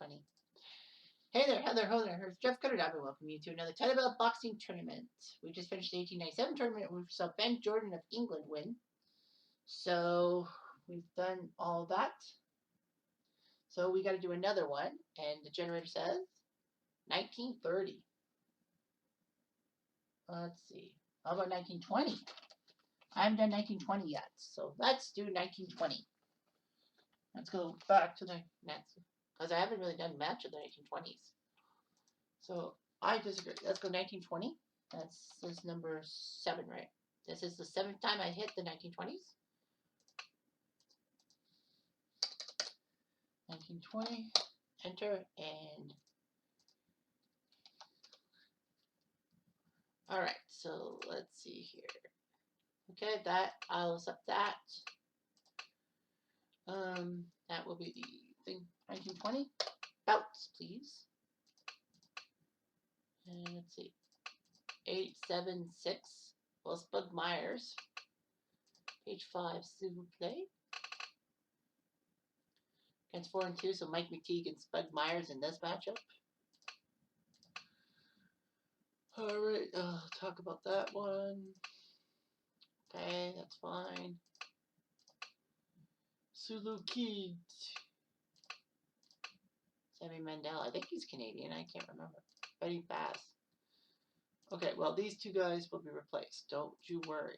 20. Hey there, Heather, ho there. Here's Jeff Cutter. I welcome you to another Title Belt boxing tournament. We just finished the 1897 tournament. We saw Ben Jordan of England win. So we've done all that. So we got to do another one. And the generator says 1930. Let's see. How about 1920? I haven't done 1920 yet. So let's do 1920. Let's go back to the nets. Because I haven't really done much of the 1920s. So I disagree. Let's go 1920. This number 7, right? This is the 7th time I hit the 1920s. 1920. Enter and... Alright, so let's see here. Okay, I'll accept that. That will be the thing. 1920. Bouts, please. And let's see. 876. Well, Spud Myers. Page 5, s'il vous plaît. Against 4 and 2, so Mike McTeague and Spud Myers in this matchup. Alright, I'll talk about that one. Okay, that's fine. Sulu Kid. Sammy Mandel. I think he's Canadian. I can't remember. Betty Bass. Okay, well, these two guys will be replaced. Don't you worry.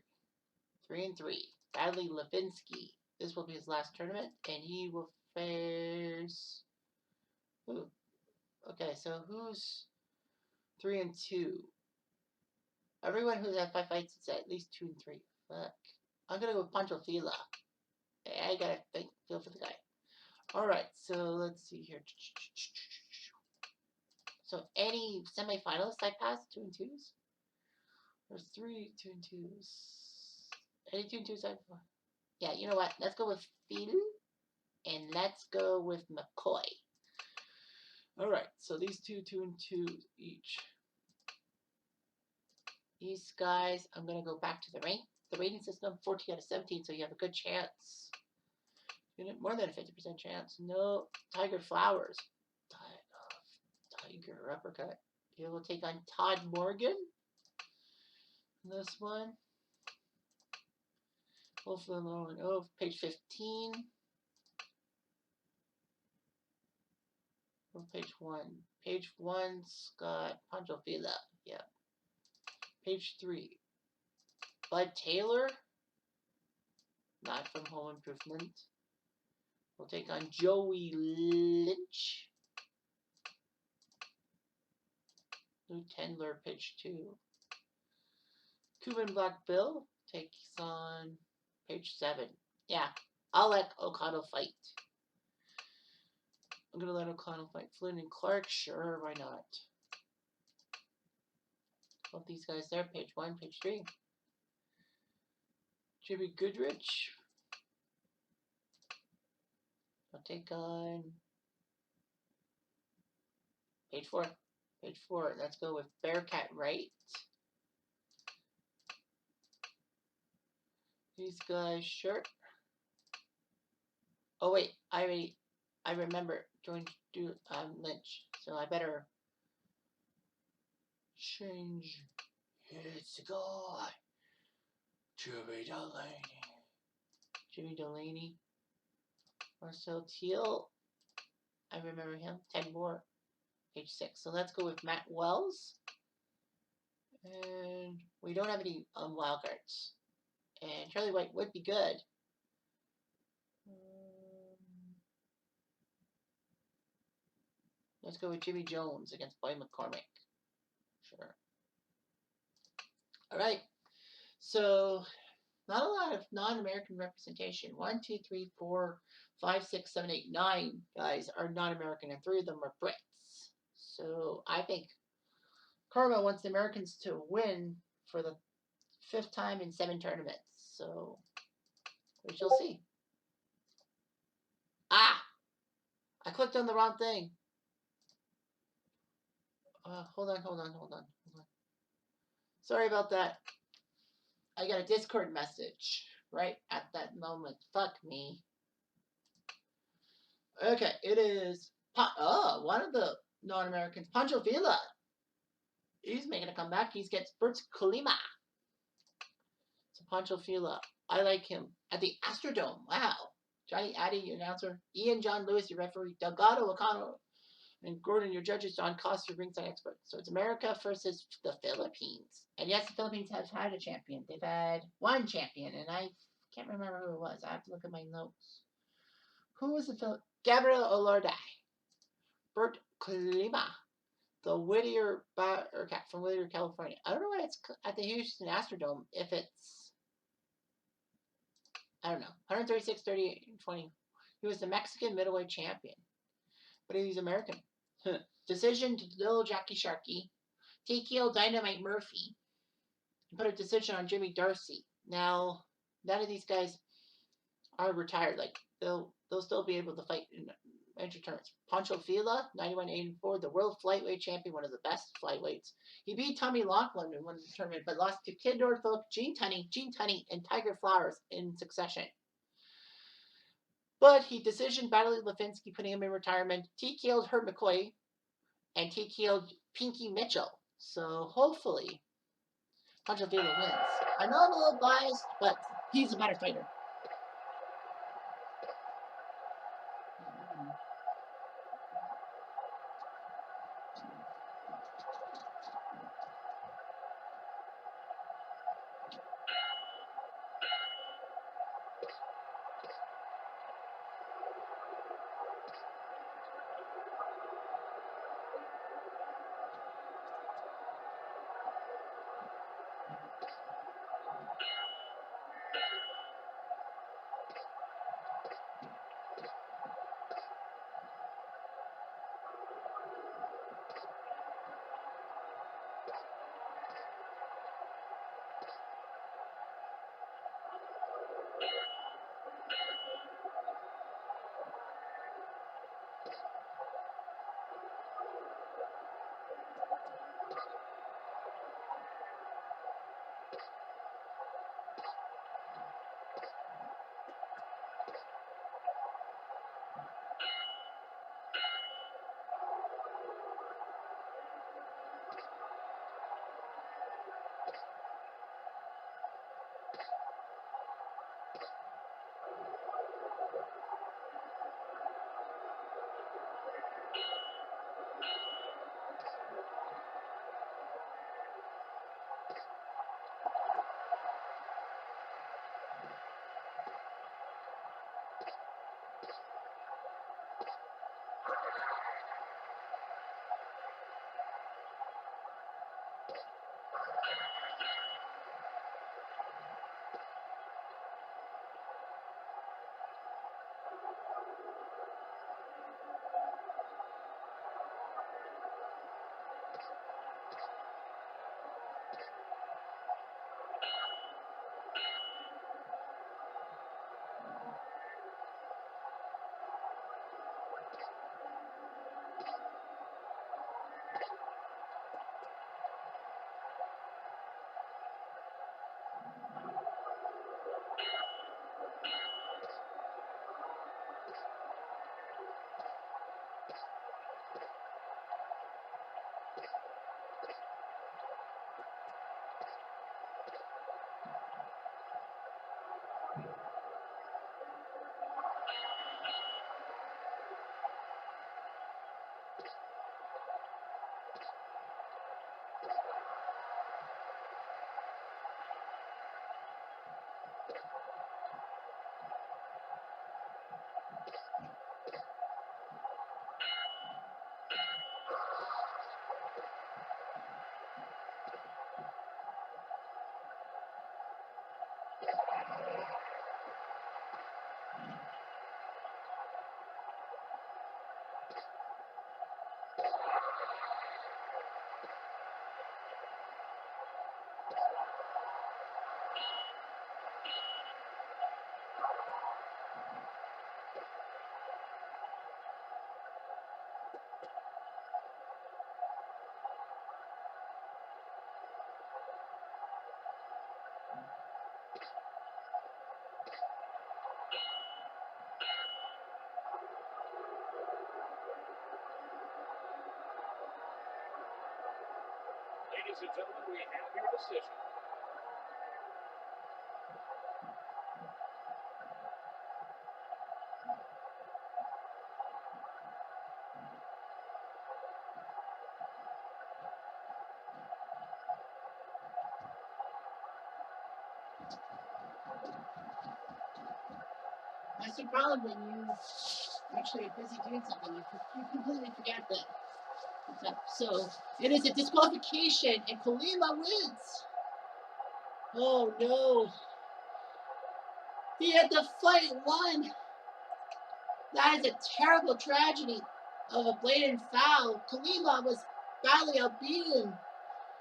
3 and 3. Bradley Levinsky. This will be his last tournament, and he will face... Ooh. Okay, so who's 3 and 2? Everyone who's had 5 fights is at least 2 and 3. Fuck. I'm gonna go with Pancho Fila. I gotta feel for the guy. Alright, so let's see here. So any semifinalists I passed 2 and 2s? There's 3 2 and 2s. Any 2 and 2s I've... Yeah, you know what? Let's go with Phil. And let's go with McCoy. Alright, so these 2 and 2 each. These guys, I'm going to go back to the rating system, 14 out of 17, so you have a good chance. More than a 50% chance. No, Tiger Flowers. Tiger uppercut. He will take on Todd Morgan. This one. Oh, page 15. Oh, page 1. Page 1's got Pancho Villa. Yeah. Page 3. Bud Taylor. Not from Home Improvement. We'll take on Joey Lynch. Lou Tendler, page 2. Cuban Black Bill takes on page 7. Yeah, I'll let O'Connell fight. I'm going to let O'Connell fight. Flynn and Clark, sure, why not? Both these guys there, page 1, page 3. Jimmy Goodrich. I'll take on page 4. Page 4. Let's go with Bearcat Wright. These guys, sure. Oh wait, I remember joined Lynch, so I better change. It's the guy, Jimmy Delaney. Jimmy Delaney. Marcel Teal. I remember him. Ted Moore. Page 6. So let's go with Matt Wells. And we don't have any wild cards. And Charlie White would be good. Let's go with Jimmy Jones against Boy McCormick. Sure. Alright. So, not a lot of non-American representation. 1, 2, 3, 4, 5, 6, 7, 8, 9 guys are non-American, and 3 of them are Brits. So, I think Karma wants the Americans to win for the 5th time in 7 tournaments. So, we shall see. Ah! I clicked on the wrong thing. Hold on. Sorry about that. I got a Discord message right at that moment. Fuck me. Okay, it is One of the non-Americans, Pancho Villa. He's making a comeback. He gets Bert Colima. So Pancho Villa. I like him. At the Astrodome. Wow. Johnny Addy, your announcer. Ian John Lewis, your referee. Delgado O'Connell. And Gordon, your judges. John Costa, your ringside expert. So it's America versus the Philippines. And yes, the Philippines have had a champion. They've had one champion. And I can't remember who it was. I have to look at my notes. Who was the Philippines? Gabriel Olorda. Bert Colima. The Whittier from Whittier, California. I don't know why it's at the Houston Astrodome. If it's, I don't know, 136, 38, and 20. He was the Mexican middleweight champion, but he's American. Decision to Little Jackie Sharkey. TKO Dynamite Murphy. Put a decision on Jimmy Darcy. Now, none of these guys are retired. Like they'll still be able to fight in major tournaments. Pancho Villa, 91-84, the world flyweight champion, one of the best flyweights. He beat Tommy Laughlin in one tournament, but lost to Kid Norfolk, Gene Tunney, and Tiger Flowers in succession. But he decisioned battling Levinsky, putting him in retirement. TKO'd Herb McCoy, and TKO'd Pinky Mitchell. So hopefully, Pancho Villa wins. I know I'm a little biased, but he's a better fighter. ladies and gentlemen, we have your decision. That's the problem when you actually are busy doing something. You completely forget that. So it is a disqualification, and Kalima wins. Oh no! He had to fight one. That is a terrible tragedy of a blatant foul. Kalima was badly outbeaten,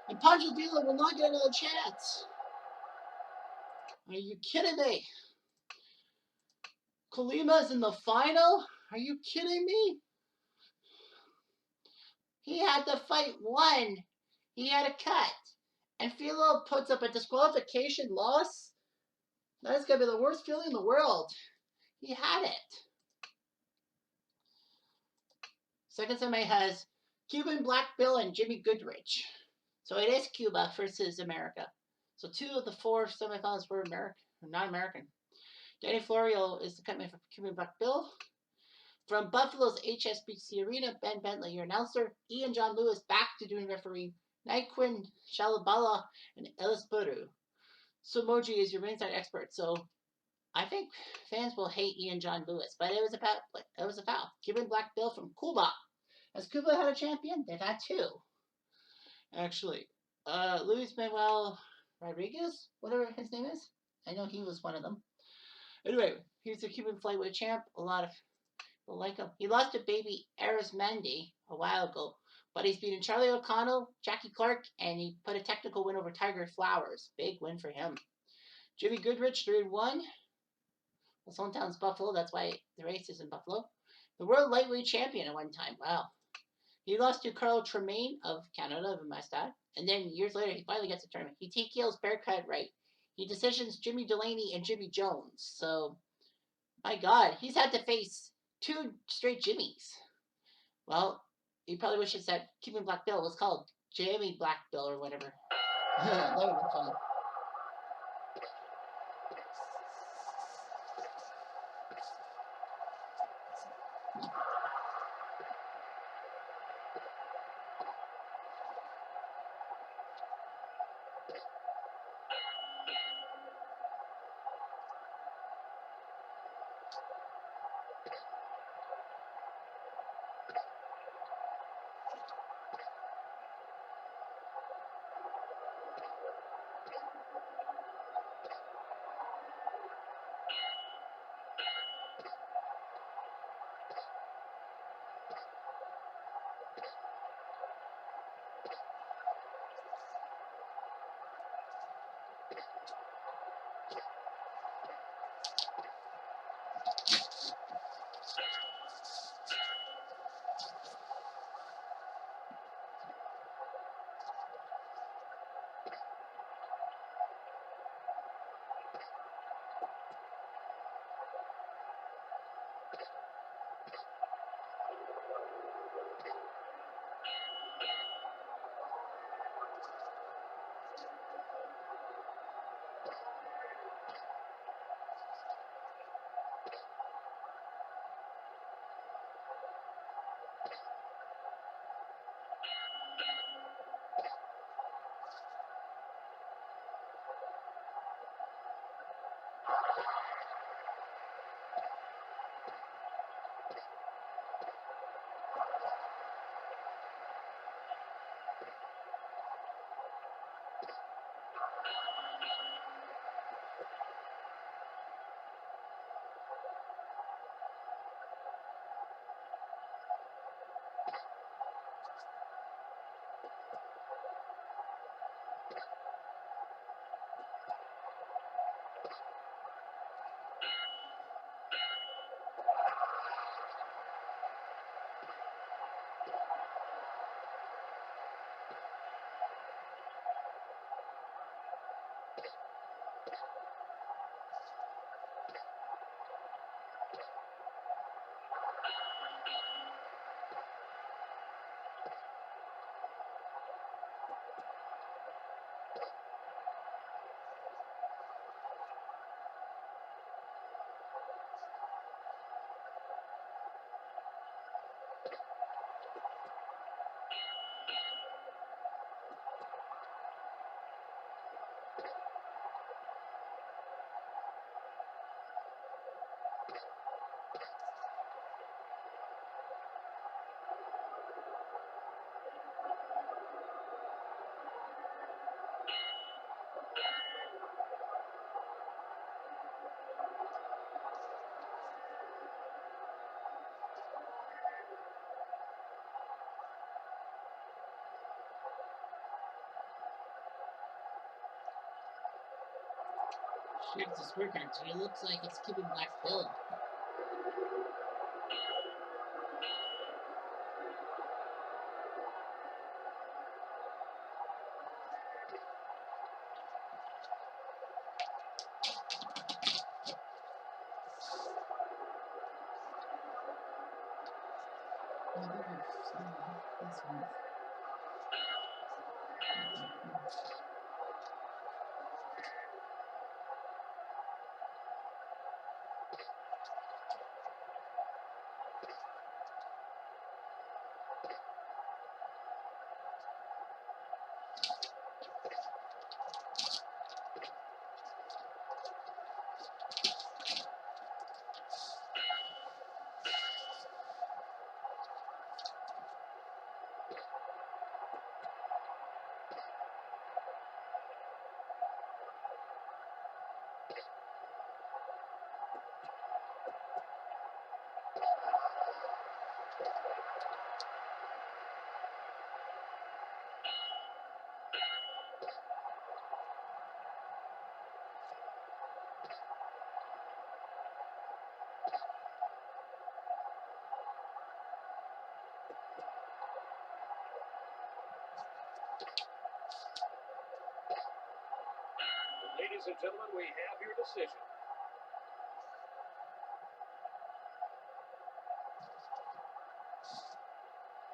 and Panjadila will not get another chance. Are you kidding me? Kalima's in the final? Are you kidding me? He had to fight one. He had a cut. And Philo puts up a disqualification loss. That is going to be the worst feeling in the world. He had it. Second semi has Cuban Black Bill and Jimmy Goodrich. So it is Cuba versus America. So 2 of the 4 semifinals were not American. Danny Florio is the cutman for Cuban Black Bill. From Buffalo's HSBC Arena, Ben Bentley, your announcer. Ian John Lewis back to doing refereeing. Nyquin Shalabala and Ellis Buru. Sumoji is your ringside expert. So I think fans will hate Ian John Lewis, but it was a foul. Cuban Black Bill from Cuba. Has Cuba had a champion? They've had 2. Actually. Luis Manuel Rodriguez, whatever his name is. I know he was one of them. Anyway, he's the Cuban flyweight champ. A lot of people like him. He lost to baby Arismendi a while ago, but he's beaten Charlie O'Connell, Jackie Clark, and he put a technical win over Tiger Flowers. Big win for him. Jimmy Goodrich, 3-1. His hometown's Buffalo. That's why the race is in Buffalo. The world lightweight champion at one time. Wow. He lost to Carl Tremaine of Canada, of Mastad. And then years later, he finally gets a tournament. He TKO's Bearcat right. He decisions Jimmy Delaney and Jimmy Jones. So, my God, he's had to face 2 straight Jimmys. Well, he probably wishes that Cuban Black Bill was called Jimmy Black Bill or whatever. That would be fun. Here's the score card. It looks like it's Cuban Black Bill. This one. Ladies and gentlemen, we have your decision.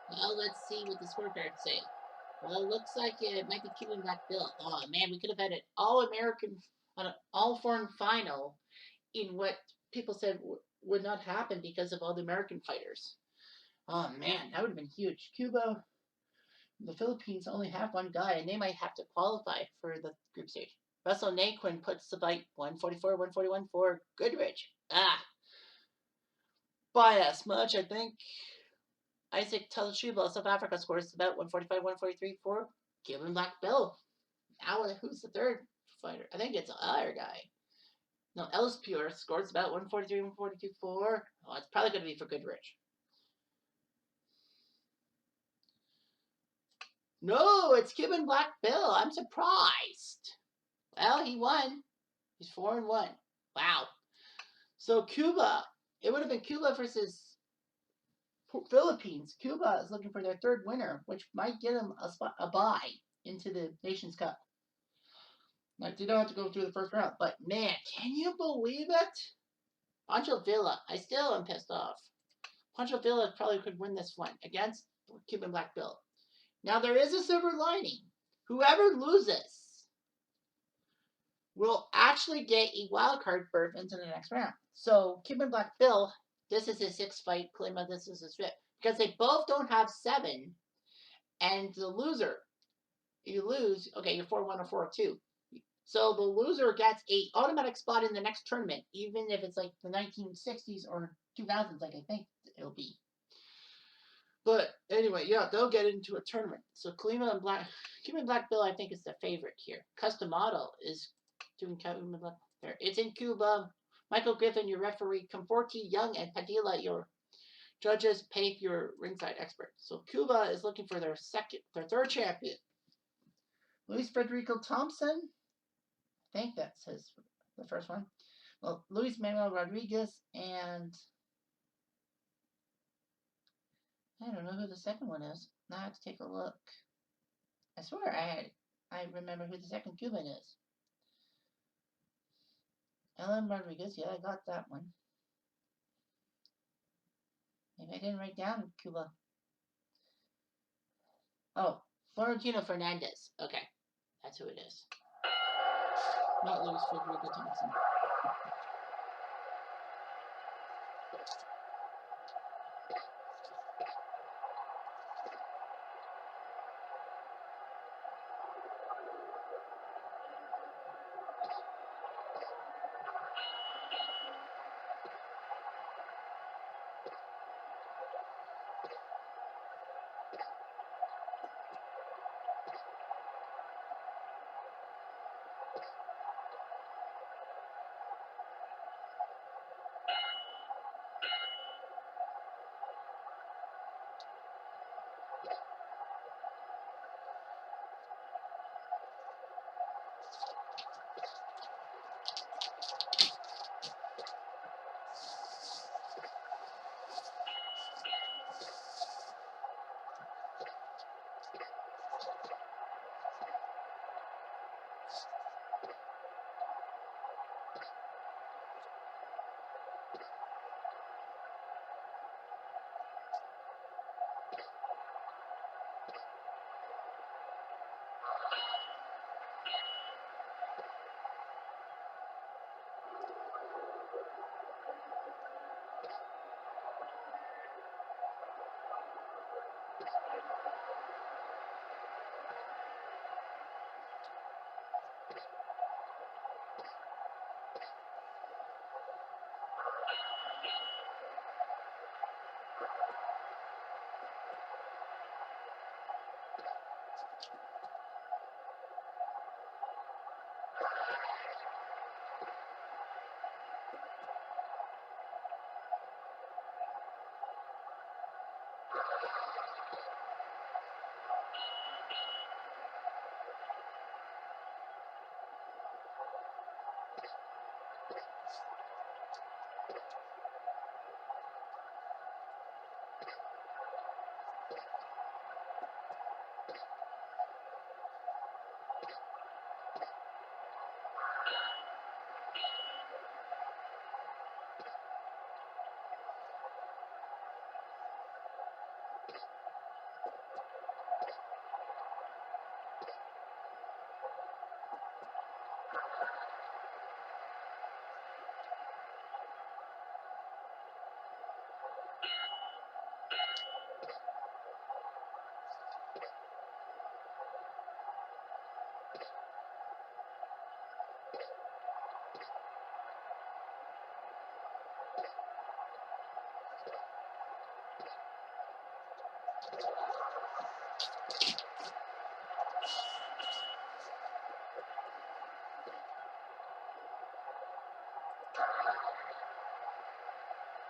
Well, let's see what the scorecards say. Well, it looks like it might be Cuban Black Bill. Oh man, we could have had an all-American, an all-foreign final in what people said would not happen because of all the American fighters. Oh man, that would have been huge. Cuba, the Philippines only have one guy, and they might have to qualify for the group stage. Russell Naquin puts the fight 144, 141 for Goodrich. By as much, I think. Isaac Talashiba of South Africa scores about 145, 143 for Cuban Black Bill. Now, who's the third fighter? I think it's the other guy. No, Ellis Pure scores about 143, 142 for. Oh, it's probably going to be for Goodrich. No, it's Cuban Black Bill. I'm surprised. Well, he won. He's 4-1. Wow. So Cuba, it would have been Cuba versus Philippines. Cuba is looking for their third winner, which might get them a bye into the Nations Cup. Like, they don't have to go through the first round. But man, can you believe it? Pancho Villa, I still am pissed off. Pancho Villa probably could win this one against Cuban Black Bill. Now there is a silver lining. Whoever loses will actually get a wild card berth into the next round. So Cuban Black Bill, this is his sixth fight. Kalima, this is his fifth. Because they both don't have 7. And the loser, you lose, okay, you're 4-1 or 4-2. So the loser gets a automatic spot in the next tournament, even if it's like the 1960s or 2000s, like I think it'll be. But anyway, yeah, they'll get into a tournament. So Cuban Black Bill, I think, is the favorite here. Customato is doing Cuban Black. It's in Cuba. Michael Griffin, your referee. Conforti, Young, and Padilla, your judges. Pape, your ringside expert. So Cuba is looking for their third champion. Luis Federico Thompson. I think that says the first one. Well, Luis Manuel Rodriguez and I don't know who the second one is. Now I have to take a look. I swear I remember who the second Cuban is. Ellen Rodriguez, yeah, I got that one. Maybe I didn't write down Cuba. Oh, Florentino Fernandez. Okay, that's who it is. Not Luis Federico Thompson.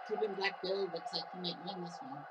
Cuban Black Bill looks like he might win this one.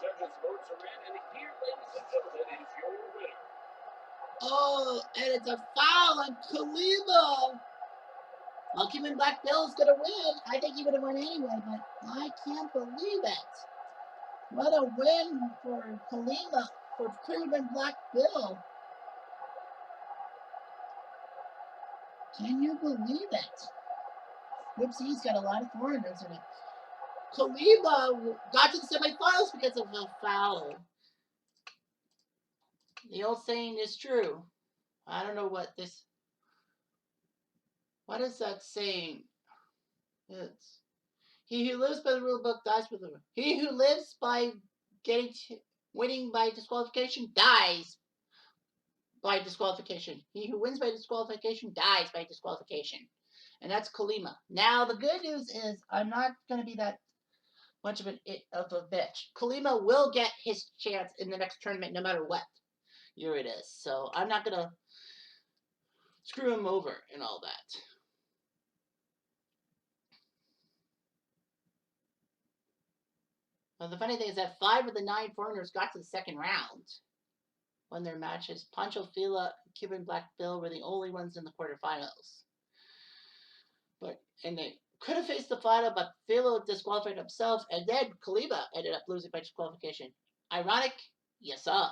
Judges' votes are in, and here, ladies and gentlemen, is your winner. Oh, and it's a foul on Kalima. Well, Cuban Black Bill's gonna win. I think he would have won anyway, but I can't believe it. What a win for Kalima, for Cuban Black Bill. Can you believe it? Whoopsie, he's got a lot of foreigners in it. Kalima got to the semifinals because of a foul. The old saying is true. I don't know what is that saying? It's he who lives by the rule book dies by the rule. He who lives by winning by disqualification dies by disqualification. He who wins by disqualification dies by disqualification. And that's Kalima. Now the good news is I'm not going to be that much of a bitch. Kalima will get his chance in the next tournament no matter what year it is. So I'm not going to screw him over and all that. Well, the funny thing is that 5 of the 9 foreigners got to the second round. Won their matches. Pancho Fila and Cuban Black Bill were the only ones in the quarterfinals. And they could have faced the final, but Fila disqualified himself, and then Kalima ended up losing by disqualification. Ironic? Yes, sir.